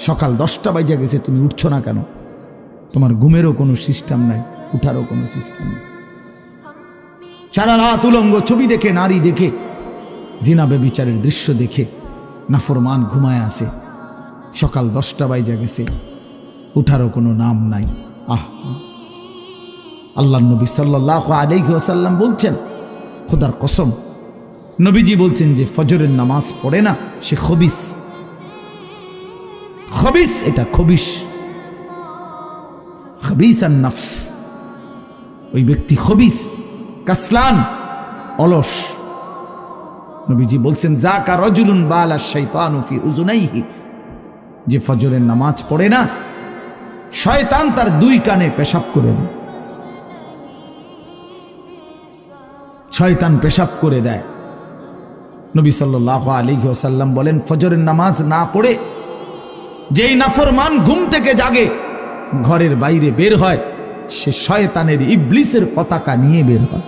সকাল 10টা বাজে গেছে, তুমি উঠছো না কেন? তোমার ঘুমেরও কোনো সিস্টেম নাই, উঠারও কোনো সিস্টেম নেই। সারা রাত উলঙ্গ ছবি দেখে, নারী দেখে, জিনা ব্যভিচারের দৃশ্য দেখে নাফরমান ঘুমায় আছে। সকাল 10টা বাজে গেছে, উঠারও কোনো নাম নাই। আল্লাহ নবী সাল্লাল্লাহু আলাইহি ওয়াসাল্লাম বলছেন, খোদার কসম, নবীজি বলছেন যে ফজরের নামাজ পড়ে না সে খবিস। খবিস, এটা খবিস, খবিসান নফস। ওই ব্যক্তি খবিস, কাসলান, অলস। নবীজি বলছেন, যাকা রাজুলুন বালা শাইতানু ফি উযুনাইহি, যে ফজরের নামাজ পড়ে না শয়তান তার 2 কানে পেশাব করে দেয়। শয়তান পেশাব করে দেয়। নবী সাল্লাল্লাহু আলাইহি ওয়াসাল্লাম বলেন, ফজরের নামাজ না পড়ে যেই নাফরমান ঘুম থেকে জাগে, ঘরের বাইরে বের হয়, সে শয়তানের ইবলিসের পতাকা নিয়ে বের হয়।